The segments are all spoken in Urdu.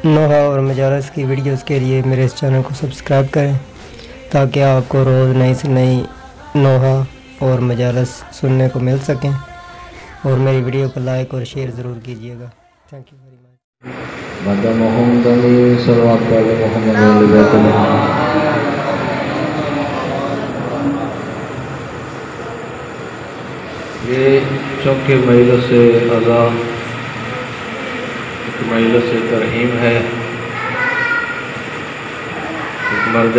نوحہ اور مجالس کی ویڈیوز کے لیے میرے اس چینل کو سبسکرائب کریں تاکہ آپ کو روز نئی سے نئی نوحہ اور مجالس سننے کو مل سکیں، اور میری ویڈیو کو لائک اور شیئر ضرور کیجیے گا۔ Thank you very much. یہ چونکہ مجلس اعلیٰ ایک مجلس ترحیم ہے، ایک مرد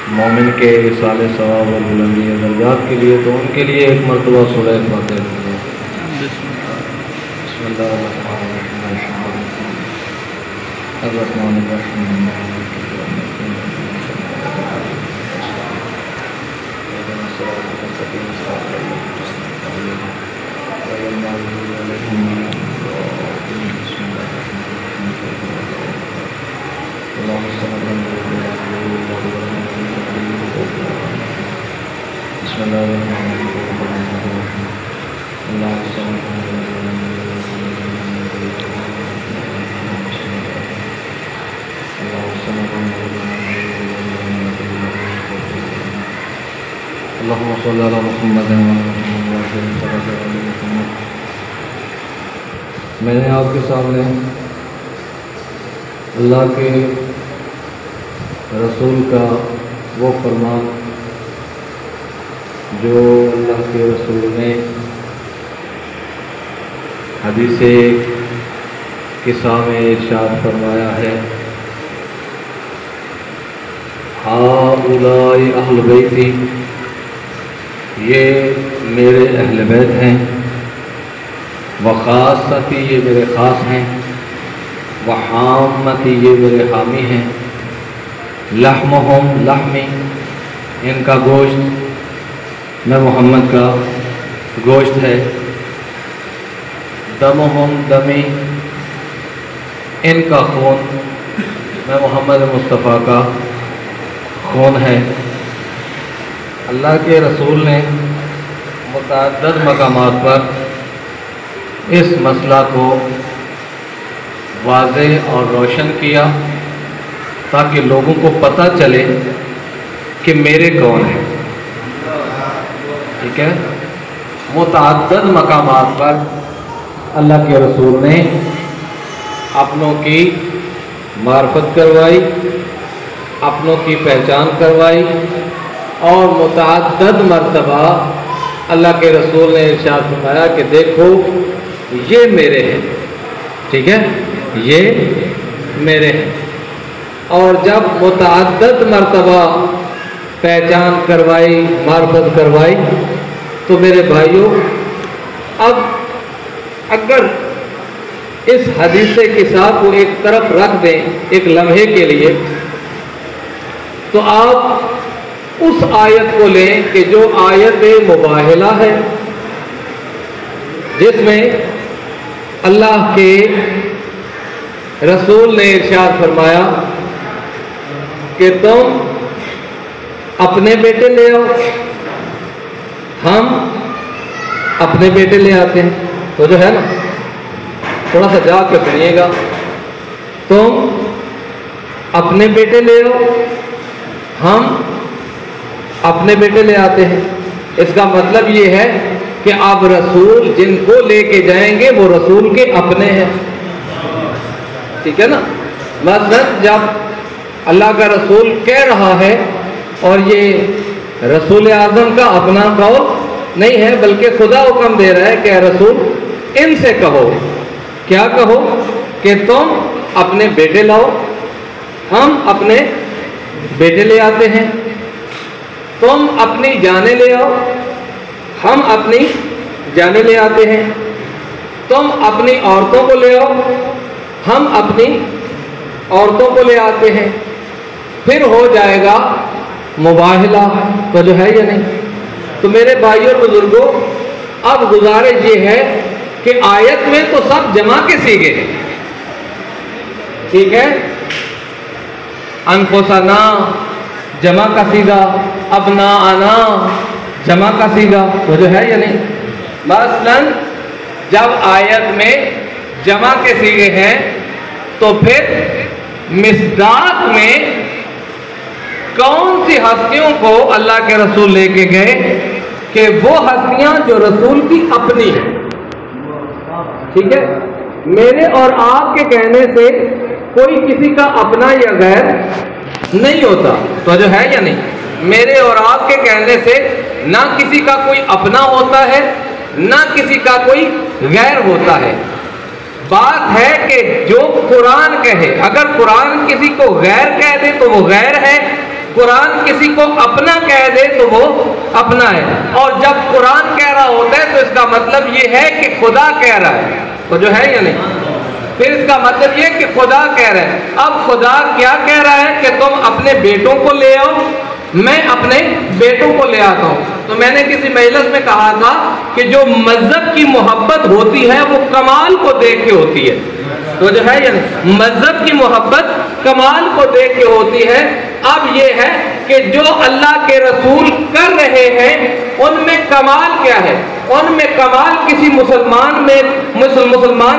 مومن کے اصال ثواب اور بلندی درجات کے لیے، تو ان کے لیے ایک مرتبہ سورہ فاتحہ ہے۔ بسم اللہ الرحمن الرحیم۔ اللهم صل على محمد میں نے آپ کے سامنے اللہ کے رسول کا وہ فرمان جو اللہ کے رسول نے حدیث قصہ میں ارشاد فرمایا ہے، ہؤلاء اہل بیتی، یہ میرے اہل بیت ہیں، وخاصتی، یہ میرے خاص ہیں، وحامتی، یہ میرے حامی ہیں، لحمہم لحمی، ان کا گوشت میں محمد کا گوشت ہے، دمہم دمی، ان کا خون میں محمد مصطفیٰ کا خون ہے۔ اللہ کے رسول نے متعدد مقامات پر اس مسئلہ کو واضح اور روشن کیا تاکہ لوگوں کو پتہ چلے کہ میرے کون ہیں، ٹھیک ہے۔ متعدد مقامات پر اللہ کے رسول نے اپنوں کی معرفت کروائی، اپنوں کی پہچان کروائی، اور متعدد مرتبہ اللہ کے رسول نے ارشاد فرمایا کہ دیکھو یہ میرے ہیں، ٹھیک ہے، یہ میرے ہیں۔ اور جب متعدد مرتبہ پہچان کروائی، معرفت کروائی، تو میرے بھائیوں، اب اگر اس حدیث قصہ کو ایک طرف رکھ دیں ایک لمحے کے لیے، تو آپ اس آیت کو لیں کہ جو آیت مباہلہ ہے، جس میں اللہ کے رسول نے ارشاد فرمایا کہ تم اپنے بیٹے لے آؤ، ہم اپنے بیٹے لے آتے ہیں۔ تو جو ہے نا، تھوڑا سا جا کے سنیے گا، تم اپنے بیٹے لے آؤ، ہم اپنے بیٹے لے آتے ہیں۔ اس کا مطلب یہ ہے کہ اب رسول جن کو لے کے جائیں گے وہ رسول کے اپنے ہیں، ٹھیک ہے نا۔ مثلا جب اللہ کا رسول کہہ رہا ہے، اور یہ رسول اعظم کا اپنا قول نہیں ہے، بلکہ خدا حکم دے رہا ہے کہ اے رسول ان سے کہو، کیا کہو کہ تم اپنے بیٹے لاؤ، ہم اپنے بیٹے لے آتے ہیں۔ تم اپنی جانیں لے آؤ، ہم اپنی جانیں لے آتے ہیں۔ تم اپنی عورتوں کو لے آؤ، ہم اپنی عورتوں کو لے آتے ہیں۔ پھر ہو جائے گا مباہلہ، تو جو ہے یا نہیں۔ تو میرے بھائیوں بزرگوں، اب گزارش یہ ہے کہ آیت میں تو سب جمع کے صیغے ہیں، ٹھیک ہے۔ انفسنا جمع کا صیغہ، ابناءنا جمع کا صیغہ، وہ جو ہے یا نہیں۔ مثلا جب آیت میں جمع کے صیغے ہیں تو پھر مصداق میں کون سی ہستیوں کو اللہ کے رسول لے کے گئے کہ وہ ہستیاں جو رسول کی اپنی ہیں. ٹھیک ہے, میرے اور آپ کے کہنے سے کوئی کسی کا اپنا یا غیر نہیں ہوتا. تو جو ہے یا نہیں, میرے اور آپ کے کہنے سے نہ کسی کا کوئی اپنا ہوتا ہے نہ کسی کا کوئی غیر ہوتا ہے. بات ہے کہ جو قرآن کہے, اگر قرآن کسی کو غیر کہہ دے تو وہ غیر ہے, قرآن کسی کو اپنا کہہ دے تو وہ اپنا ہے. اور جب قرآن کہہ رہا ہوتا ہے تو اس کا مطلب یہ ہے کہ خدا کہہ رہا ہے. تو جو ہے یا نہیں, پھر اس کا مطلب یہ کہ خدا کہہ رہا ہے. اب خدا کیا کہہ رہا ہے کہ تم اپنے بیٹوں کو لے آؤ, میں اپنے بیٹوں کو لے آتا ہوں. تو میں نے کسی مجلس میں کہا تھا کہ جو مذہب کی محبت ہوتی ہے وہ کمال کو دیکھ کے ہوتی ہے. تو جو ہے یعنی مذہب کی محبت کمال کو دیکھ کے ہوتی ہے. اب یہ ہے کہ جو اللہ کے رسول کر رہے ہیں ان میں کمال کیا ہے, ان میں کمال کسی مسلمان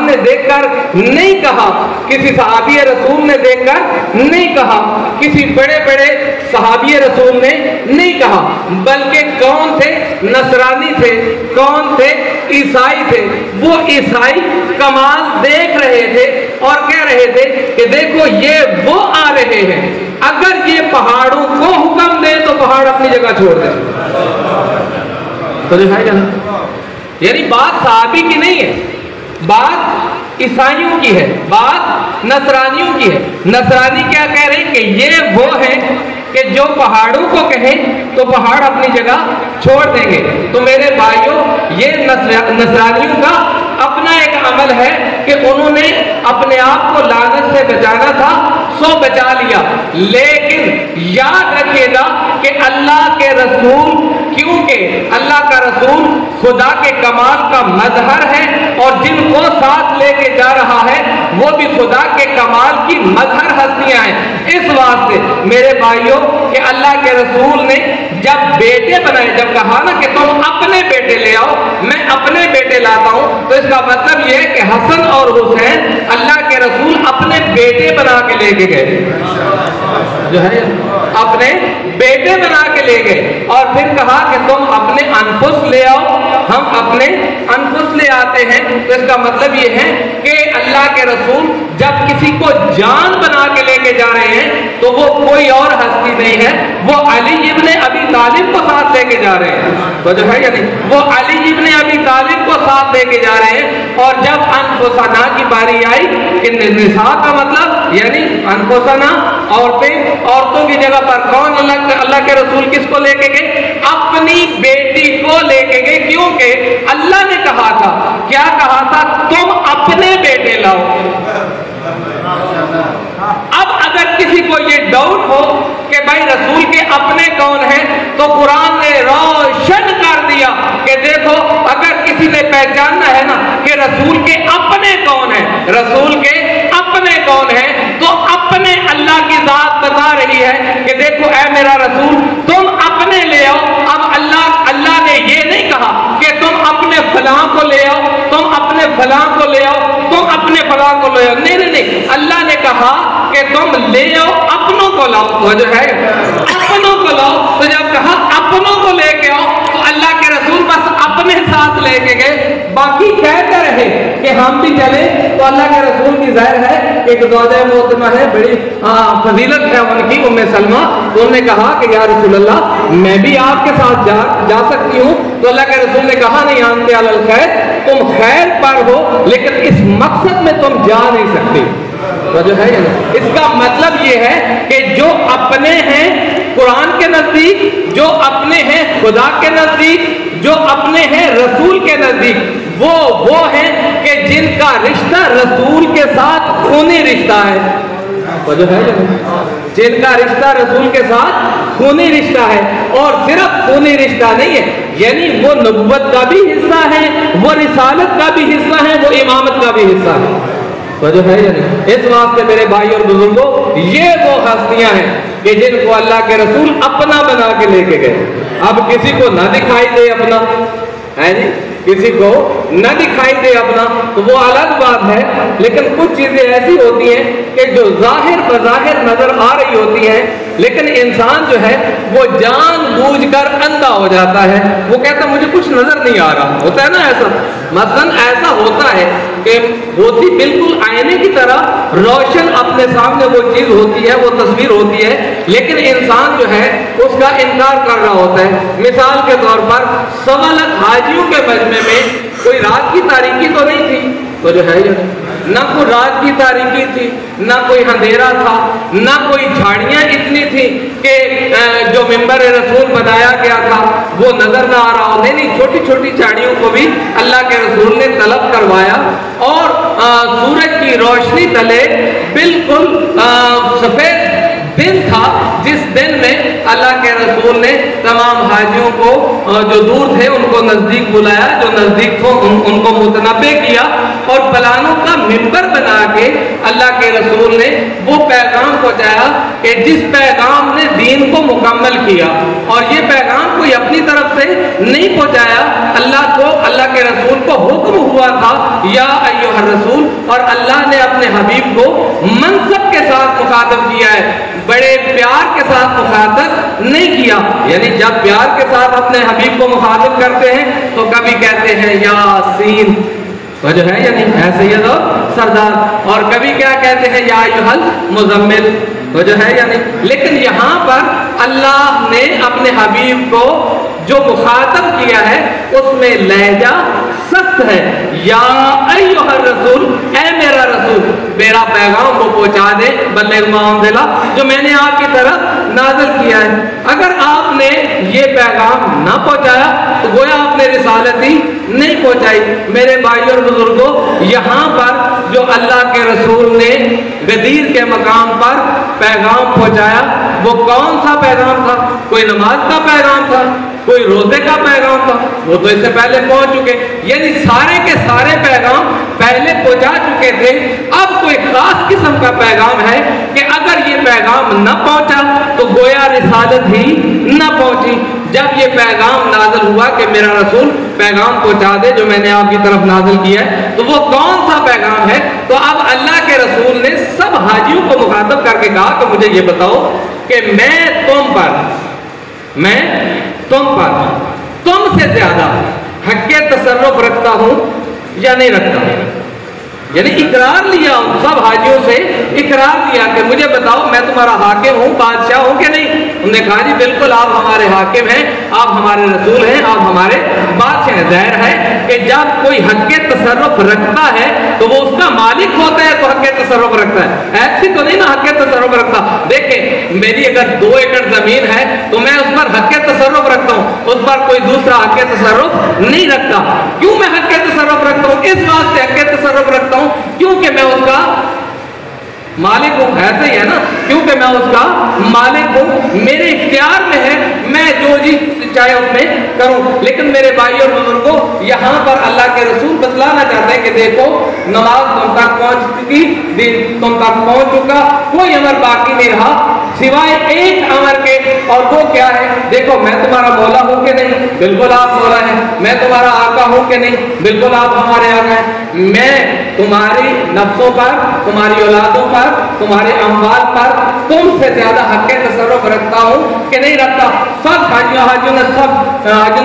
نے دیکھ کر نہیں کہا, کسی صحابی رسول نے دیکھ کر نہیں کہا, کسی بڑے بڑے صحابی رسول نے نہیں کہا, بلکہ کون تھے, نصرانی تھے, کون تھے, عیسائی تھے. وہ عیسائی کمال دیکھ رہے تھے اور کہہ رہے تھے کہ دیکھو یہ وہ آ رہے ہیں, اگر یہ پہاڑوں کو حکم دے تو پہاڑ اپنی جگہ چھوڑ دیں. تو یعنی بات صحابی کی نہیں ہے, بات عیسائیوں کی ہے, بات نصرانیوں کی ہے. نصرانی کیا کہہ رہے ہیں کہ یہ وہ ہیں کہ جو پہاڑوں کو کہیں تو پہاڑ اپنی جگہ چھوڑ دیں گے. تو میرے بھائیوں, یہ نصرانیوں کا اپنا ایک عمل ہے کہ انہوں نے اپنے آپ کو لعنت سے بچانا تھا سو بچا لیا. لیکن یاد رکھیے گا کہ اللہ کے رسول, کیونکہ اللہ کا رسول خدا کے کمال کا مظہر ہے اور جن کو ساتھ لے کے جا رہا ہے وہ بھی خدا کے کمال کی مظہر ہستیاں ہیں. اس واسطے میرے بھائیوں کہ اللہ کے رسول نے جب بیٹے بنائے, جب کہا نا کہ تم اپنے بیٹے لے آؤ, میں اپنے بیٹے لاتا ہوں, تو اس کا مطلب یہ ہے کہ حسن اور حسین اللہ کے رسول اپنے بیٹے بنا کے لے کے گئے, جو ہے اپنے بیٹے بنا کے لے گئے. اور پھر کہا کہ تم اپنے انفس لے آؤ, ہم اپنے انفس لے آتے ہیں. تو اس کا مطلب یہ ہے کہ اللہ کے رسول جب کسی کو جان بنا کے لے کے جا رہے ہیں تو وہ کوئی اور ہستی نہیں ہے, وہ علی ابن ابی طالب کو ساتھ لے کے جا رہے ہیں. تو جو ہے یعنی وہ علی ابن ابی طالب کو ساتھ لے کے جا رہے ہیں. اور جب انفسنا کی باری آئی کہ نساء کا مطلب یعنی انفسنا عورتوں کی جگہ پر کون اللہ کے رسول کس کو لے کے گئے, اپنی بیٹی کو لے کے گئے. کیونکہ اللہ نے کہا تھا, کیا کہا تھا, تم اپنے بیٹے لاؤ. اب اگر کسی کو یہ ڈاؤٹ ہو کہ بھائی رسول کے اپنے کون ہیں, تو قرآن نے روشن کر دیا کہ دیکھو اگر کسی نے پہچاننا ہے نا کہ رسول کے اپنے کون ہیں, رسول کے اپنے کون ہیں, تو اپنے اللہ کی ذات بتا رہی ہے کہ دیکھو اے میرا رسول تم اپنے لے آؤ. اب اللہ نے یہ نہیں کہا کہ تم اپنے فلاں کو لے آؤ, تم اپنے فلاں کو لے آؤ, تم اپنے فلاں کو لے آؤ. نہیں, اللہ نے کہا کہ تم لے آؤ, اپنوں کو لاؤ. وہ جو ہے اپنوں کو لاؤ. تو جب کہا اپنوں کو لے کے آؤ تو اللہ کے رسول بس اپنے ساتھ لے کے گئے. باقی کہتے رہے کہ ہم بھی چلیں, تو اللہ کے رسول کی ظاہر ہے ایک زوجہ محترمہ ہے, بڑی فضیلت ہے ان کی, ام سلمہ. تو انہوں نے کہا کہ یا رسول اللہ میں بھی آپ کے ساتھ جا سکتی ہوں. تو اللہ کے رسول نے کہا نہیں, انت علی الخیر, تم خیر پر ہو لیکن اس مقصد میں تم جا نہیں سکتی. تو جو ہے اس کا مطلب یہ ہے کہ جو اپنے ہیں قرآن کے نزدیک, جو اپنے ہیں خدا کے نزدیک, جو اپنے ہیں رسول کے نزدیک, وہ ہیں کہ جن کا رشتہ رسول کے ساتھ خونی رشتہ ہے. جو ہے جن کا رشتہ رسول کے ساتھ خونی رشتہ ہے, اور صرف خونی رشتہ نہیں ہے, یعنی وہ نبوت کا بھی حصہ ہے, وہ رسالت کا بھی حصہ ہے, وہ امامت کا بھی حصہ ہے. تو جو ہے اس واسطے میرے بھائی اور بزرگوں یہ وہ ہستیاں ہیں کہ جن کو اللہ کے رسول اپنا بنا کے لے کے گئے. اب کسی کو نہ دکھائی دے اپنا, ہے جی، کسی کو نہ دکھائی دے اپنا تو وہ الگ بات ہے، لیکن کچھ چیزیں ایسی ہوتی ہیں کہ جو ظاہر بظاہر نظر آ رہی ہوتی ہیں، لیکن انسان جو ہے وہ جان بوجھ کر اندھا ہو جاتا ہے، وہ کہتا ہے مجھے کچھ نظر نہیں آ رہا، ہوتا ہے نا ایسا۔ مثلاً ایسا ہوتا ہے کہ ہوتی بالکل آئینے کی طرح روشن اپنے سامنے وہ چیز ہوتی ہے، وہ تصویر ہوتی ہے، لیکن انسان جو ہے اس کا انکار کر رہا ہوتا ہے۔ مثال کے طور پر 1.25 لاکھ حاجیوں کے مجمع میں کوئی رات کی تاریکی تو نہیں تھی، تو جو ہے نہ کوئی رات کی تاریکی تھی، نہ کوئی اندھیرا تھا، نہ کوئی جھاڑیاں اتنی تھی کہ جو منبر رسول بنایا گیا تھا وہ نظر نہ آ رہا ہو، نہیں، چھوٹی چھوٹی جھاڑیوں کو بھی اللہ کے رسول نے طلب کروایا، اور سورج کی روشنی تلے بالکل سفید دن تھا، جس دن میں اللہ کے رسول نے تمام حاجیوں کو جو دور تھے ان کو نزدیک بلایا، جو نزدیک تھے ان کو متنبہ کیا، اور پلانوں کا منبر بنا کے اللہ کے رسول نے وہ پیغام پہنچایا کہ جس پیغام نے دین کو مکمل کیا، اور یہ پیغام کوئی اپنی طرف سے نہیں پہنچایا، اللہ کے رسول کو حکم ہوا تھا یا ایھا الرسول، اور اللہ نے اپنے حبیب کو منصب کے ساتھ مخاطب کیا ہے، بڑے پیار کے ساتھ مخاطب نہیں کیا۔ یعنی جب پیار کے ساتھ اپنے حبیب کو مخاطب کرتے ہیں تو کبھی کہتے ہیں یاسین، تو جو ہے یعنی اے سید اور سردار، اور کبھی کیا کہتے ہیں یا ایھا المزمل، تو جو ہے یعنی، لیکن یہاں پر اللہ نے اپنے حبیب کو جو مخاطب کیا ہے اس میں لہجہ سخت ہے، یا ایھا الرسول، اے میرا رسول، میرا پیغام وہ پہنچا دے، بلغ ما انزل، جو میں نے آپ کی طرف نازل کیا ہے۔ اگر آپ نے یہ پیغام نہ پہنچایا تو گویا آپ نے رسالت ہی نہیں پہنچائی۔ میرے بھائیوں اور بزرگوں، یہاں پر جو اللہ کے رسول نے غدیر کے مقام پر پیغام پہنچایا وہ کون سا پیغام تھا؟ کوئی نماز کا پیغام تھا، کوئی روزے کا پیغام تھا، وہ تو اس سے پہلے پہنچ چکے، یعنی سارے کے سارے پیغام پہلے پہنچا چکے تھے۔ اب کوئی خاص قسم کا پیغام ہے کہ اگر یہ پیغام نہ پہنچا تو گویا رسالت ہی نہ پہنچی۔ جب یہ پیغام نازل ہوا کہ میرا رسول پیغام پہنچا دے جو میں نے آپ کی طرف نازل کیا ہے، تو وہ کون سا پیغام ہے؟ تو اب اللہ کے رسول نے سب حاجیوں کو مخاطب کر کے کہا کہ مجھے یہ بتاؤ کہ میں تم سے زیادہ حق تصرف رکھتا ہوں یا نہیں رکھتا ہوں؟ یعنی اقرار لیا، سب حاجیوں سے اقرار لیا کہ مجھے بتاؤ میں تمہارا حاکم ہوں، بادشاہ ہوں کہ نہیں؟ انہوں نے کہا جی بالکل آپ ہمارے حاکم ہیں، آپ ہمارے رسول ہیں، آپ ہمارے بادشاہ ہیں۔ ظاہر ہے کہ جب کوئی حق تصرف رکھتا ہے تو وہ اس کا مالک ہوتا ہے تو حق تصرف رکھتا ہے، ایسی تو نہیں نا حق تصرف رکھتا۔ دیکھیں میری اگر 2 ایکڑ زمین ہے تو میں اس پر حق تصرف رکھتا ہوں، اس پر کوئی دوسرا حق تصرف نہیں رکھتا۔ کیوں میں حق تصرف رکھتا ہوں؟ اس واسطے حق تصرف رکھتا ہوں کیونکہ میں اس کا مالک ہوں، ایسے ہی ہے نا، کیونکہ میں اس کا مالک ہوں، میرے اختیار میں ہے، میں جو جی چاہے اس میں کروں۔ لیکن میرے بھائی اور بزرگوں، یہاں پر اللہ کے رسول بتلانا چاہتے ہیں کہ دیکھو نماز تم تک پہنچ چکی، دین تم تک پہنچ چکا، کوئی امر باقی نہیں رہا سوائے ایک امر کے، اور وہ کیا ہے؟ دیکھو میں تمہارا مولا ہوں کہ نہیں؟ بالکل آپ مولا ہیں۔ میں تمہارا آقا ہوں کہ نہیں؟ بالکل آپ ہمارے آقا ہیں۔ میں تمہاری نفسوں پر، تمہاری اولادوں پر، تمہارے اموال پر تم سے زیادہ حق تصرف رکھتا ہوں کہ نہیں رکھتا؟ سب حاجیوں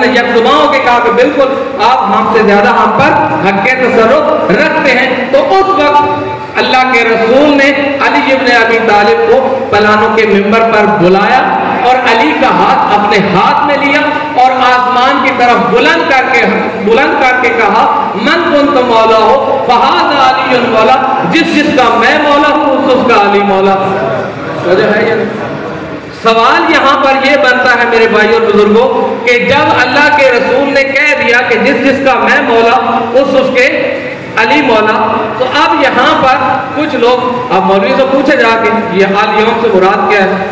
نے یک زبان ہو کے کہا کہ بالکل آپ ہم سے زیادہ ہم پر حق تصرف رکھتے ہیں۔ تو اس وقت اللہ کے رسول نے علی ابن ابی طالب کو پلانوں کے منبر پر بلایا اور علی کا ہاتھ اپنے ہاتھ میں لیا اور آسمان کی طرف بلند کر کے کہا من کنت مولا ہو فہذا علی مولا، جس کا میں مولا ہوں اس کا علی مولا۔ وجہ ہے یہ سوال یہاں پر یہ بنتا ہے میرے بھائی اور بزرگوں کہ جب اللہ کے رسول نے کہہ دیا کہ جس کا میں مولا اس کے علی مولا، تو اب یہاں پر کچھ لوگ اب مولوی سے پوچھے جا کے یہ الیوم سے مراد کیا ہے،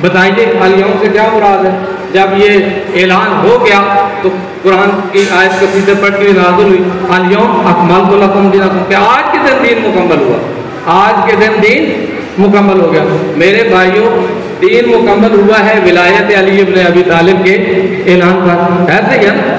بتائیے الیوم سے کیا مراد ہے؟ جب یہ اعلان ہو گیا تو قرآن کی آیت کو سیدھے پڑھ کے نازل ہوئی الیوم اکملت لکم دینکم، کہ آج کے دن دین مکمل ہوا، آج کے دن دین مکمل ہو گیا۔ میرے بھائیوں دین مکمل ہوا ہے ولایت علی ابن ابی طالب کے اعلان پر، ایسے ہی ہے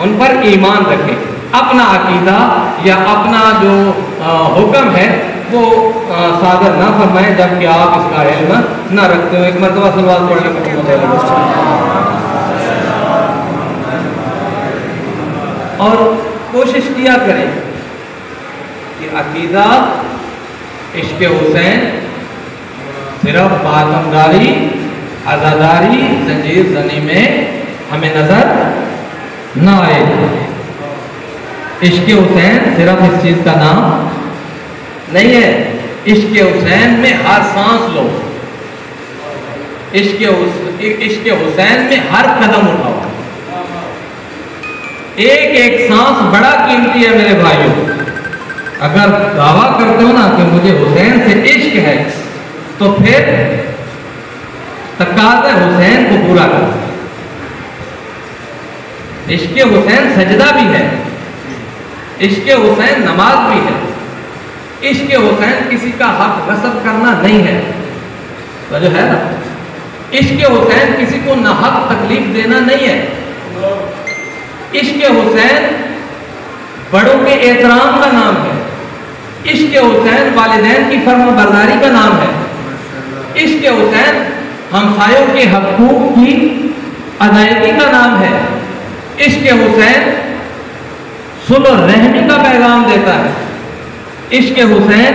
ان پر ایمان رکھیں، اپنا عقیدہ یا اپنا جو حکم ہے وہ صادر نہ فرمائیں جبکہ آپ اس کا علم نہ رکھتے ہو۔ ایک مرتبہ صلوات پڑھ لیں۔ اور کوشش کیا کریں کہ عقیدہ عشق حسین صرف ماتمداری، عزاداری، زنجیر زنی میں ہمیں نظر نہ آئے۔ عشق حسین صرف اس چیز کا نام نہیں ہے، عشق حسین میں ہر سانس لو، عشق حسین میں ہر قدم اٹھاؤ، ایک ایک سانس بڑا قیمتی ہے میرے بھائیوں۔ اگر دعویٰ کرتے ہو نا کہ مجھے حسین سے عشق ہے تو پھر تقاضا حسین کو پورا کرو۔ عشق حسین سجدہ بھی ہے، عشق حسین نماز بھی ہے، عشق حسین کسی کا حق غصب کرنا نہیں ہے، تو جو ہے نا عشق حسین کسی کو ناحق تکلیف دینا نہیں ہے، عشق حسین بڑوں کے احترام کا نام ہے، عشق حسین والدین کی فرما برداری کا نام ہے، عشق حسین ہمسایوں کے حقوق کی ادائیگی کا نام ہے، عشق حسین صلح و رحمی کا پیغام دیتا ہے، عشق حسین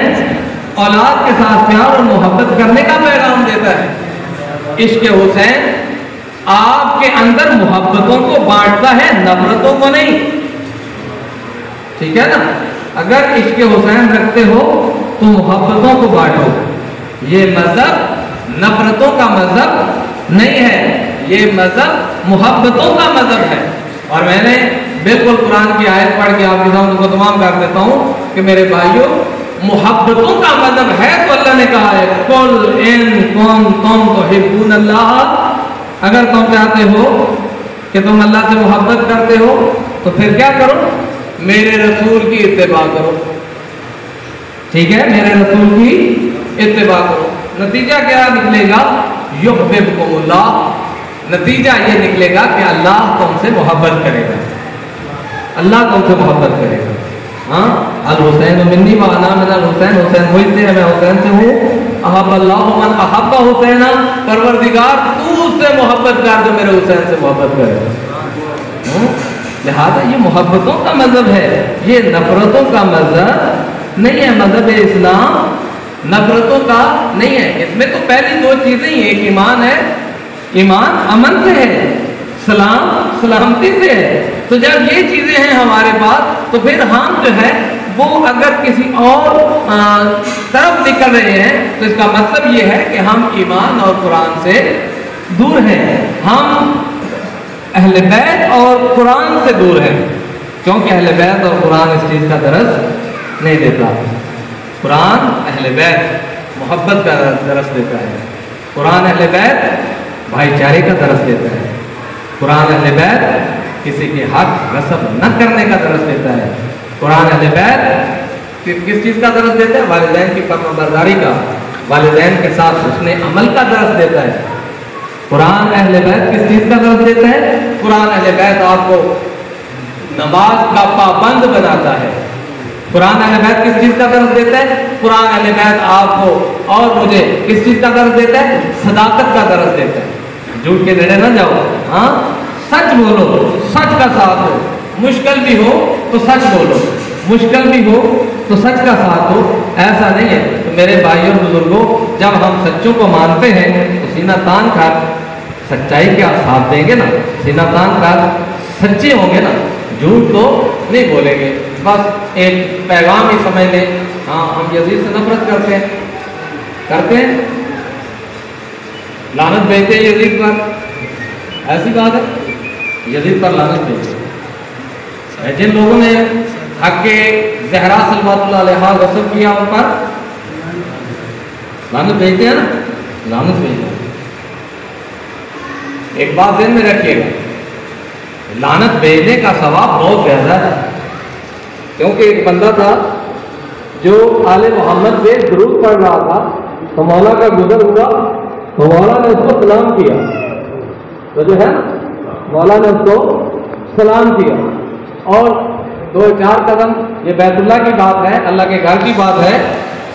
اولاد کے ساتھ پیار اور محبت کرنے کا پیغام دیتا ہے، عشق حسین آپ کے اندر محبتوں کو بانٹتا ہے، نفرتوں کو نہیں، ٹھیک ہے نا؟ اگر عشق حسین رکھتے ہو تو محبتوں کو بانٹو، یہ مذہب نفرتوں کا مذہب نہیں ہے، یہ مذہب محبتوں کا مذہب ہے۔ اور میں نے بالکل قرآن کی آیت پڑھ کے آپ کے سامنے کو تمام کر دیتا ہوں کہ میرے بھائیوں محبتوں کا مذہب ہے تو اللہ نے کہا ہے قل ان کنتم تحبون اللہ، اگر تم چاہتے ہو کہ تم اللہ سے محبت کرتے ہو تو پھر کیا کرو؟ میرے رسول کی اتباع کرو، ٹھیک ہے؟ میرے رسول کی اتباع کرو، نتیجہ کیا نکلے گا؟ یحببکم اللہ، نتیجہ یہ نکلے گا کہ اللہ تم سے محبت کرے گا، اللہ تم سے محبت کرے گا۔ ہاں الحسین منی وانا من الحسین، حسین مجھ سے ہے میں حسین سے ہوں، احب اللہ من احب حسین، پروردگار تو اس سے محبت کر جو میرے حسین سے محبت کرے گا۔ لہذا یہ محبتوں کا مذہب ہے، یہ نفرتوں کا مذہب نہیں ہے۔ مذہب اسلام نفرتوں کا نہیں ہے، اس میں تو پہلی دو چیزیں ہی، ایک ایمان ہے، ایمان امن سے ہے، سلام سلامتی سے ہے، تو جب یہ چیزیں ہیں ہمارے پاس تو پھر ہم جو ہے وہ اگر کسی اور طرف نکل رہے ہیں تو اس کا مطلب یہ ہے کہ ہم ایمان اور قرآن سے دور ہیں، ہم اہل بیت اور قرآن سے دور ہیں، کیونکہ اہل بیت اور قرآن اس چیز کا درس نہیں دیتا۔ قرآن اہل بیت محبت کا درس دیتا ہے، قرآن اہل بیت بھائی چارے کا درس دیتا ہے، قرآن اہل بیت کسی کے حق غصب نہ کرنے کا درس دیتا ہے، قرآن اہل بیت کس چیز کا درس دیتا ہے؟ والدین کی فرما برداری کا، والدین کے ساتھ حسن عمل کا درس دیتا ہے۔ قرآن اہل بیت کس چیز کا درس دیتا ہے؟ قرآن اہل بیت آپ کو نماز کا پابند بناتا ہے۔ قرآن اہل بیت کس چیز کا درس دیتا ہے؟ قرآن اہل بیت آپ کو اور مجھے کس چیز کا درس دیتا ہے؟ صداقت کا درس دیتا ہے، جھوٹ کے نیڑے نہ جاؤ، ہاں سچ بولو، سچ کا ساتھ ہو، مشکل بھی ہو تو سچ بولو، مشکل بھی ہو تو سچ کا ساتھ ہو، ایسا نہیں ہے۔ تو میرے بھائیوں بزرگوں، جب ہم سچوں کو مانتے ہیں تو سینہ تان کر سچائی کے آپ ساتھ دیں گے نا، سینہ تان کر سچے ہوں گے نا، جھوٹ تو نہیں بولیں گے۔ بس ایک پیغام ہی سمجھ لیں، ہاں ہم یزید سے نفرت کرتے ہیں، لعنت بھیجتے ہیں یزید پر، ایسی بات ہے، یزید پر لعنت بھیجتے ہیں۔ جن لوگوں نے حق زہرا صلوات اللہ علیہا غصب کیا ان پر لعنت بھیجتے ہیں نا، لعنت بھیجتے ہیں۔ ایک بات ذہن میں رکھیے گا، لعنت بھیجنے کا ثواب بہت زیادہ ہے، کیونکہ ایک بندہ تھا جو آل محمد پہ درود پڑھ رہا تھا تو مولا کا گزر ہوا تو مولا نے اس کو سلام کیا، تو جو ہے مولا نے اس کو سلام کیا، اور 2-4 قدم، یہ بیت اللہ کی بات ہے، اللہ کے گھر کی بات ہے،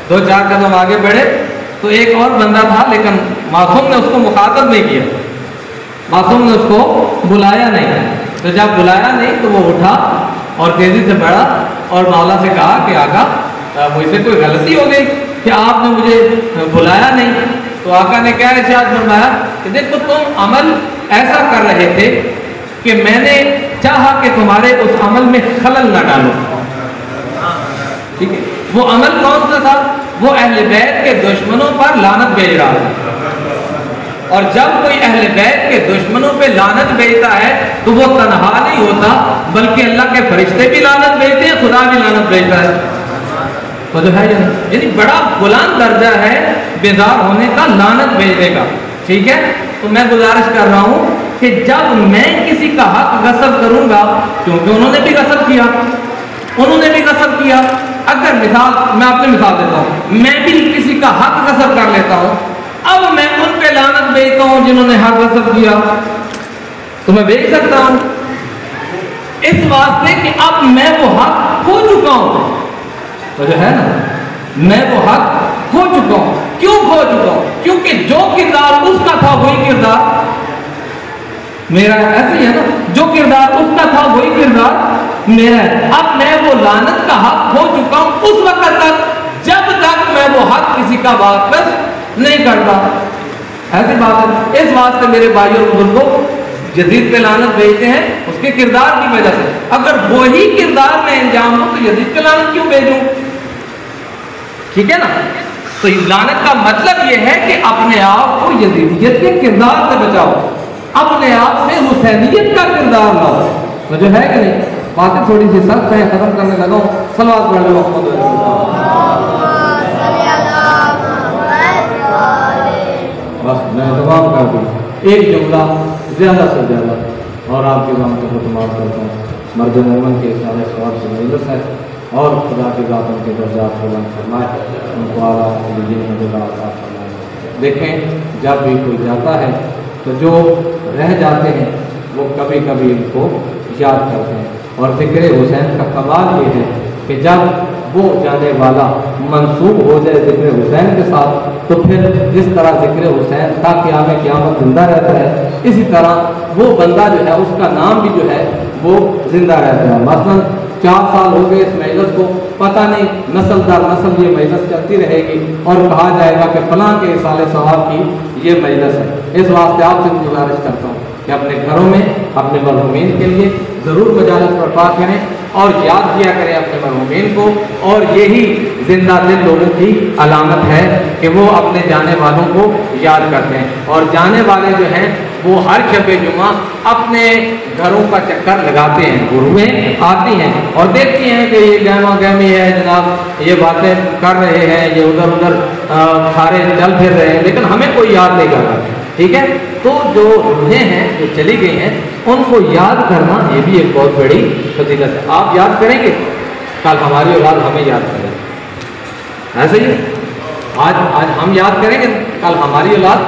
2-4 قدم آگے بڑھے تو ایک اور بندہ تھا، لیکن معصوم نے اس کو مخاطب نہیں کیا، معصوم نے اس کو بلایا نہیں، تو جب بلایا نہیں تو وہ اٹھا اور تیزی سے بڑھا اور مولا سے کہا کہ آقا مجھ سے کوئی غلطی ہو گئی کہ آپ نے مجھے بلایا نہیں. تو آقا نے کیا ارشاد فرمایا کہ دیکھو تم عمل ایسا کر رہے تھے کہ میں نے چاہا کہ تمہارے اس عمل میں خلل نہ ڈالو. ٹھیک ہے، وہ عمل کون سا تھا؟ وہ اہل بیت کے دشمنوں پر لعنت بھیج رہا تھا. اور جب کوئی اہل بیت کے دشمنوں پہ لعنت بھیجتا ہے تو وہ تنہا نہیں ہوتا بلکہ اللہ کے فرشتے بھی لعنت بھیجتے ہیں، خدا بھی لعنت بھیجتا ہے. تو جو ہے یعنی بڑا بلند درجہ ہے بیدار ہونے کا، لعنت بھیجنے کا. ٹھیک ہے، تو میں گزارش کر رہا ہوں کہ جب میں کسی کا حق غصب کروں گا، کیونکہ انہوں نے بھی غصب کیا، انہوں نے بھی غصب کیا. اگر مثال میں اپنی مثال دیتا ہوں، میں بھی کسی کا حق غصب کر لیتا ہوں، اب میں ان پہ لعنت بھیجتا ہوں جنہوں نے حق غصب کیا، تو میں بھیج سکتا ہوں اس واسطے کہ اب میں وہ حق کھو چکا ہوں. تو جو ہے نا، میں وہ حق کھو چکا ہوں. کیوں کھو چکا ہوں؟ کیونکہ جو کردار اس کا تھا وہی کردار میرا ہے. ایسے ہی ہے نا، جو کردار اس کا تھا وہی کردار میرا ہے. اب میں وہ لعنت کا حق کھو چکا ہوں اس وقت تک جب تک میں وہ حق کسی کا واپس نہیں کرتا. ایسی بات ہے. اس واسطے میرے بھائی اور بزرگوں، یزید پہ لعنت بھیجتے ہیں اس کے کردار کی وجہ سے. اگر وہی کردار میں انجام ہو تو یزید پہ لعنت کیوں بھیجوں؟ ٹھیک ہے نا. تو لعنت کا مطلب یہ ہے کہ اپنے آپ کو یزیدیت کے کردار سے بچاؤ، اپنے آپ سے حسینیت کا کردار لاؤ. تو جو ہے کہ نہیں، باتیں تھوڑی سی سخت ہیں، ختم کرنے لگا ہوں. صلوات پڑھ لو محمد رسول اللہ. بس میں تمام کر دوں ایک جملہ زیادہ سے زیادہ اور آپ کے نام کو تمام کرتا ہوں. مرد مومن کے سارے ثواب سے مجلس ہے اور خدا کے ذات ان کے درجات بلند فرمائے، ان کو اعلیٰ عطا فرمائے. دیکھیں، جب بھی کوئی جاتا ہے تو جو رہ جاتے ہیں وہ کبھی کبھی ان کو یاد کرتے ہیں. اور ذکر حسین کا کمال یہ ہے کہ جب وہ جانے والا منسوب ہو جائے ذکر حسین کے ساتھ تو پھر جس طرح ذکر حسین تا قیامت زندہ رہتا ہے، اسی طرح وہ بندہ جو ہے اس کا نام بھی جو ہے وہ زندہ رہتا ہے. مثلاً 4 سال ہو گئے اس مجلس کو، پتہ نہیں نسل در نسل یہ مجلس چلتی رہے گی اور کہا جائے گا کہ فلاں کے اصالِ ثواب کی یہ مجلس ہے. اس واسطے آپ سے گزارش کرتا ہوں کہ اپنے گھروں میں اپنے مرحومین کے لیے ضرور مجالس برپا کریں اور یاد کیا کریں اپنے مرحومین کو. اور یہی زندہ دل لوگوں کی علامت ہے کہ وہ اپنے جانے والوں کو یاد کرتے ہیں. اور جانے والے جو ہیں وہ ہر شب جمعہ اپنے گھروں کا چکر لگاتے ہیں، گروہیں آتی ہیں اور دیکھتی ہیں کہ یہ گہما گہمی ہے جناب، یہ باتیں کر رہے ہیں، یہ ادھر ادھر سارے چل پھر رہے ہیں، لیکن ہمیں کوئی یاد نہیں کر رہا. ٹھیک ہے، تو جو روحیں ہیں جو چلی گئی ہیں ان کو یاد کرنا یہ بھی ایک بہت بڑی فضیلت ہے. آپ یاد کریں گے، کل ہماری اولاد ہمیں یاد کرے گی. ایسے ہی آج ہم یاد کریں گے، کل ہماری اولاد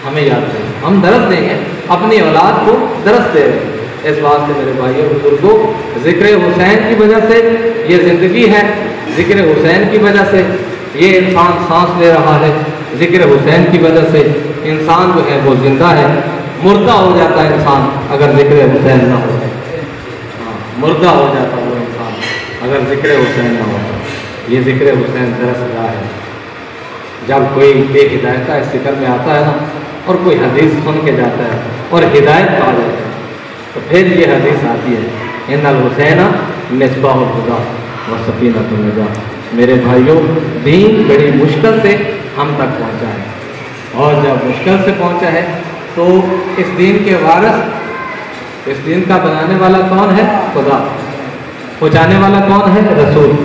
ہمیں یاد کریں گے. ہم درس دیں گے، اپنی اولاد کو درس دے رہے ہیں. اس واسطے میرے بھائی اور بزرگوں، ذکر حسین کی وجہ سے یہ زندگی ہے، ذکر حسین کی وجہ سے یہ انسان سانس لے رہا ہے، ذکر حسین کی وجہ سے انسان جو ہے وہ زندہ ہے. مردہ ہو جاتا ہے انسان اگر ذکر حسین نہ ہو. مردہ ہو جاتا وہ انسان اگر ذکر حسین نہ ہوتا. یہ ذکر حسین درس گاہ ہے. جب کوئی بے ہدایتہ اس فکر میں آتا ہے نا اور کوئی حدیث سن کے جاتا ہے اور ہدایت پا جاتا ہے تو پھر یہ حدیث آتی ہے، ان الحسین مصباح الہدیٰ و سفینۃ النجاۃ. میرے بھائیوں، دین بڑی مشکل سے ہم تک پہنچا ہے اور جب مشکل سے پہنچا ہے تو اس دین کے وارث، اس دین کا بنانے والا کون ہے؟ خدا. پہنچانے والا کون ہے؟ رسول.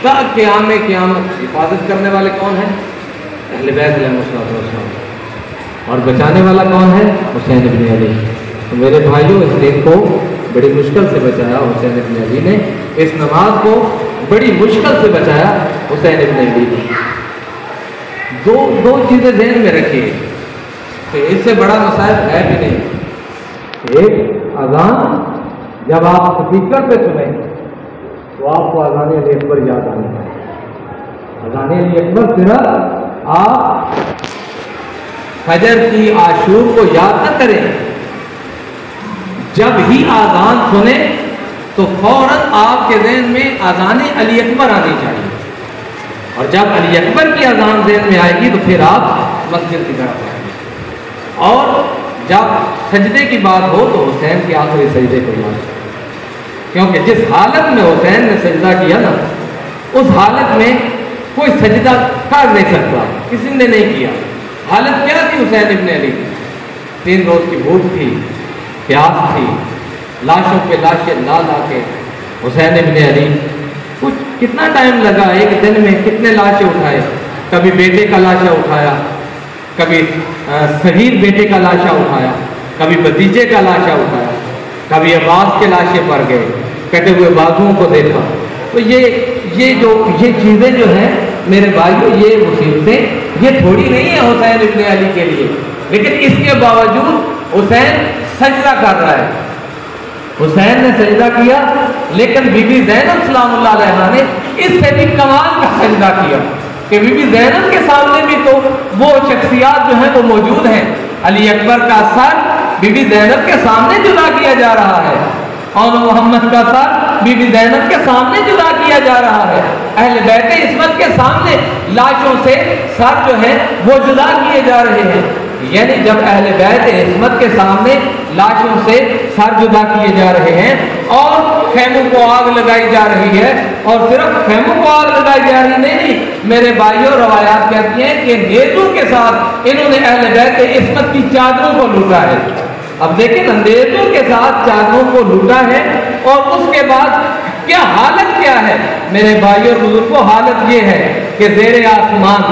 تا قیامت حفاظت کرنے والے کون ہیں؟ اہل بیت علیہ السلام. اور بچانے والا کون ہے؟ حسین ابن علی. تو میرے بھائیوں، اس دین کو بڑی مشکل سے بچایا حسین ابن علی نے. اس نماز کو بڑی مشکل سے بچایا حسین ابن علی نے. دو چیزیں ذہن میں رکھیے کہ اس سے بڑا مسائل ہے بھی نہیں. ایک اذان جب آپ اسپیکر پہ سنیں تو آپ کو اذان علی اکبر یاد آنے چاہیے۔ اذان علی اکبر صرف آپ فجر کی عاشور کو یاد نہ کریں، جب ہی اذان سنیں تو فوراً آپ کے ذہن میں اذان علی اکبر آنی چاہیے، اور جب علی اکبر کی اذان ذہن میں آئے گی تو پھر آپ مسجد کی طرف آئیں گے۔ اور جب سجدے کی بات ہو تو حسین کے آخری سجدے کو یاد کریں، کیونکہ جس حالت میں حسین نے سجدہ کیا نا، اس حالت میں کوئی سجدہ کر نہیں سکتا، کسی نے نہیں کیا۔ حالت کیا تھی حسین ابن علی کی؟ 3 روز کی بھوک تھی، پیاس تھی، لاشوں پہ لاشیں لا لا کے حسین ابن علی کتنا ٹائم لگا، ایک دن میں کتنے لاشیں اٹھائے، کبھی بیٹے کا لاشا اٹھایا، کبھی صغیر بیٹے کا لاشا اٹھایا، کبھی بھتیجے کا لاشا اٹھایا، کبھی عباس کے لاشے پر گئے، کٹے ہوئے بازوؤں کو دیکھا۔ تو یہ چیزیں جو ہیں میرے بھائیوں، یہ مصیبتیں یہ تھوڑی نہیں ہے حسین ابن علی کے لیے، لیکن اس کے باوجود حسین سجدہ کر رہا ہے۔ حسین نے سجدہ کیا، لیکن بی بی زینب سلام اللہ علیہا نے اس سے بھی کمال کا سجدہ کیا کہ بی بی زینب کے سامنے بھی تو وہ شخصیات جو ہیں وہ موجود ہیں۔ علی اکبر کا سر بی بی زینب کے سامنے جدا کیا جا رہا ہے، اور محمد کا سر بی بی زینب کے سامنے جدا کیا جا رہا ہے۔ اہل بیت عصمت کے سامنے لاشوں سے سر جو ہے وہ جدا کیے جا رہے ہیں، یعنی جب اہل بیت عصمت کے سامنے لاشوں سے سر جدا کیے جا رہے ہیں اور خیموں کو آگ لگائی جا رہی ہے، اور صرف خیموں کو آگ لگائی جا رہی نہیں، میرے بھائیوں روایات کہتی ہیں کہ نیزوں کے ساتھ انہوں نے اہل بیت عصمت کی چادروں کو لوٹا ہے۔ اب دیکھیں نیزوں کے ساتھ چادروں کو لوٹا ہے، اور اس کے بعد کیا حالت کیا ہے میرے بھائیوں بزرگوں؟ حالت یہ ہے کہ زیر آسمان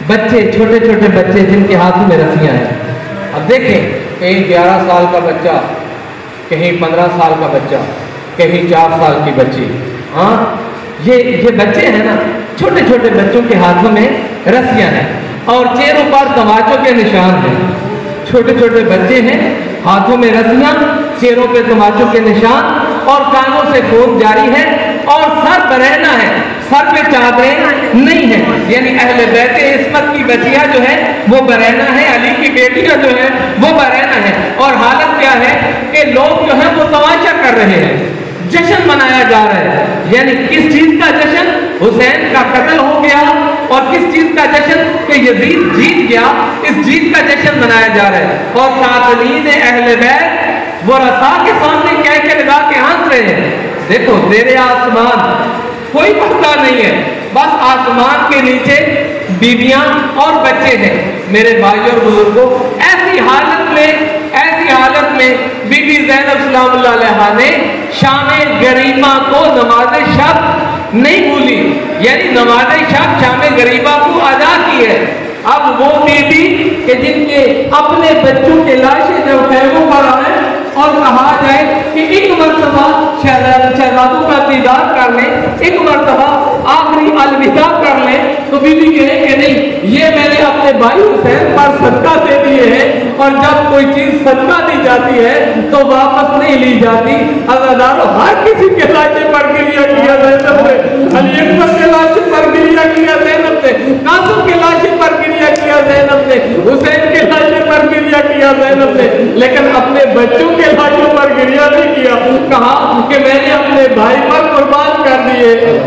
بچے، چھوٹے چھوٹے بچے جن کے ہاتھوں میں رسیاں ہیں۔ اب دیکھیں، کہیں 11 سال کا بچہ، کہیں 15 سال کا بچہ، کہیں 4 سال کی بچی، ہاں یہ بچے ہیں نا، چھوٹے چھوٹے بچوں کے ہاتھوں میں رسیاں ہیں اور چہروں پر تماچوں کے نشان ہیں۔ چھوٹے چھوٹے بچے ہیں، ہاتھوں میں رسیاں، چہروں پہ تماچوں کے نشان، اور کانوں سے خون جاری ہے، اور سر برہنہ ہے، سر پہ چادریں نہیں ہیں، یعنی اہل بیت عصمت کی بچیاں جو ہیں وہ برہنہ ہیں، علی کی بیٹیاں جو ہیں وہ برہنہ ہیں۔ اور حالت کیا ہے کہ لوگ جو ہیں وہ تماشا کر رہے ہیں، جشن منایا جا رہا ہے۔ یعنی کس چیز کا جشن؟ حسین کا قتل ہو گیا، اور کس چیز کا جشن کہ یزید جیت گیا، اس جیت کا جشن منایا جا رہا ہے۔ اور قاتلین اہل بیت وہ رسا کے سامنے کہہ کے لگا کے ہنس رہے ہیں۔ دیکھو زیر آسمان کوئی پردہ نہیں ہے، بس آسمان کے نیچے بیویاں اور بچے ہیں۔ میرے بھائیوں اور بزرگوں، ایسی حالت میں بی بی زینب سلام اللہ علیہا نے شام غریبہ کو نماز شب نہیں بھولی، یعنی نماز شب شام غریبہ کو ادا کی ہے۔ اب وہ بی بی کہ جن کے اپنے بچوں کے لاشیں جو خیموں پر آئے اور کہا جائے کہ ایک مرتبہ شہزادوں کا دیدار کر لیں، ایک مرتبہ آخری الوداع کر لیں، تو بی بی کہے کہ نہیں، یہ میں نے اپنے بھائی حسین پر صدقہ دے دیے ہیں، اور جب کوئی چیز صدقہ دی جاتی ہے تو واپس نہیں لی جاتی۔ عزادارو، ہر کسی کے لاشے پر گریہ کیا زینب نے، علی اکبر کے لاشے پر گریہ کیا زینب نے، قاسم کے لاشے پر گریہ کیا زینب نے، حسین کے لاشے پر گریہ کیا زینب نے، لیکن اپنے بچوں کے لاشوں پر گریہ نہیں کیا۔ کہا کہ میں نے اپنے بھائی پر قربان کر دیے۔